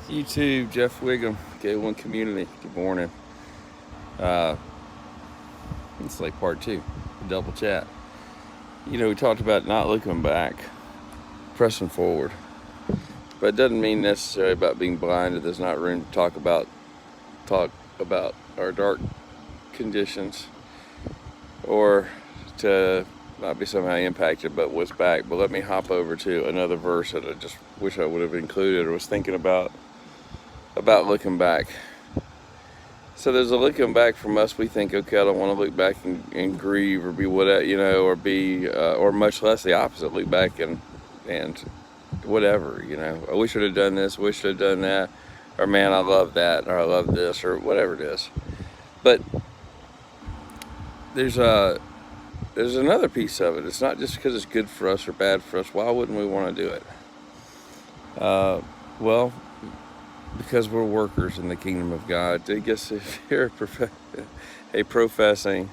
YouTube, Jeff Wiggum, K1 Community. Good morning. It's like part two, double chat. You know, we talked about not looking back, pressing forward. But it doesn't mean necessarily about being blinded. There's not room to talk about our dark conditions or to not be somehow impacted but what's back. But let me hop over to another verse that I just wish I would have included or was thinking about looking back. So there's a looking back from us. We think, okay, I don't want to look back and grieve or be whatever, or be, or much less the opposite, look back and whatever, I wish I'd have done this, wish I'd have done that, or man, I love that, or I love this, or whatever it is. But there's another piece of it. It's not just because it's good for us or bad for us. Why wouldn't we want to do it? Well, because we're workers in the kingdom of God. I guess if you're a professing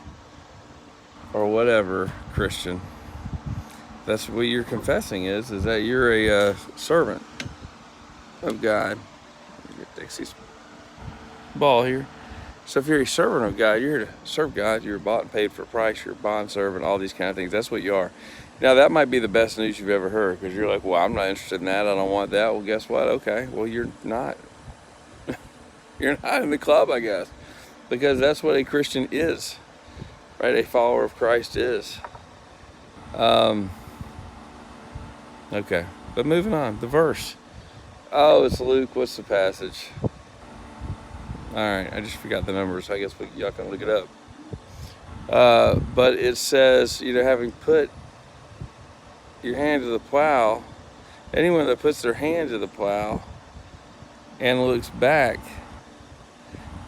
or whatever Christian, that's what you're confessing is that you're a servant of God. Get Dixie's ball here. So if you're a servant of God, you're here to serve God. You're bought and paid for a price. You're a bond servant, all these kind of things. That's what you are. Now, that might be the best news you've ever heard because you're like, well, I'm not interested in that. I don't want that. Well, guess what? Okay, well, you're not. You're not in the club, I guess, because that's what a Christian is, right? A follower of Christ is. Okay, but moving on, the verse. Oh, it's Luke. What's the passage? All right, I just forgot the numbers. I guess y'all can look it up. But it says, having put your hand to the plow, anyone that puts their hand to the plow and looks back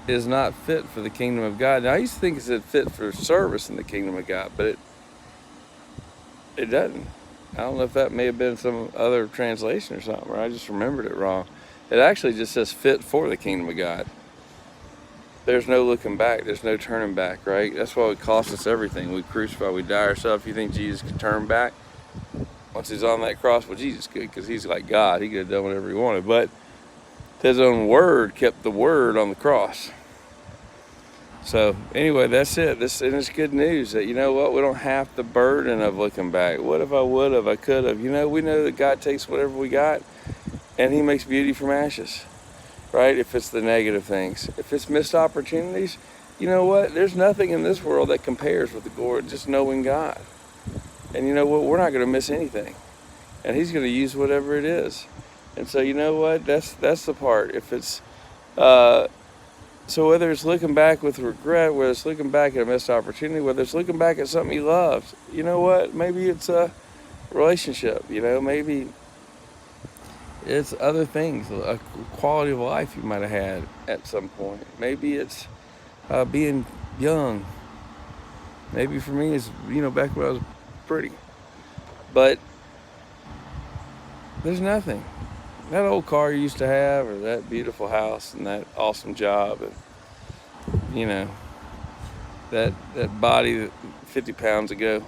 is not fit for the kingdom of God. Now, I used to think it said fit for service in the kingdom of God, but it doesn't. I don't know if that may have been some other translation or something, or I just remembered it wrong. It actually just says fit for the kingdom of God. There's no looking back. There's no turning back, right? That's why it costs us everything. We crucify, we die ourselves. You think Jesus could turn back once he's on that cross? Well, Jesus could, because he's like God. He could have done whatever he wanted. But his own word kept the word on the cross. So anyway, that's it. And it's good news that, we don't have the burden of looking back. What if I would have, I could have? We know that God takes whatever we got and he makes beauty from ashes, right? If it's the negative things. If it's missed opportunities, you know what? There's nothing in this world that compares with the glory of just knowing God. And you know what? We're not going to miss anything. And he's going to use whatever it is. And so you know what? That's the part. If it's... So whether it's looking back with regret, whether it's looking back at a missed opportunity, whether it's looking back at something you loved, you know what? Maybe it's a relationship, maybe it's other things, a quality of life you might have had at some point. Maybe it's being young. Maybe for me it's, back when I was pretty. But there's nothing. That old car you used to have, or that beautiful house, and that awesome job, and that body 50 pounds ago.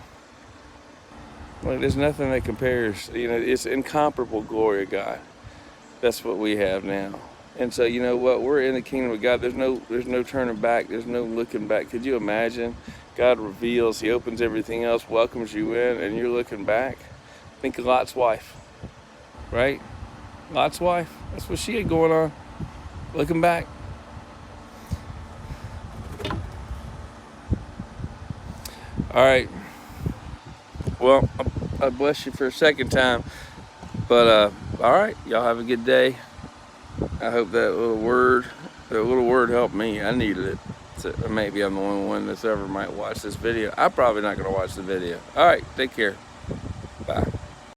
Like, there's nothing that compares. It's incomparable glory of God. That's what we have now. And so you know what? We're in the kingdom of God. There's no turning back. There's no looking back. Could you imagine? God reveals. He opens everything else, welcomes you in, and you're looking back. Think of Lot's wife, right? Lot's wife, that's what she had going on, looking back. All right, well, I bless you for a second time, but all right, y'all have a good day. I hope that little word helped me. I needed it. So maybe I'm the only one that's ever might watch this video. I'm probably not going to watch the video. All right, take care.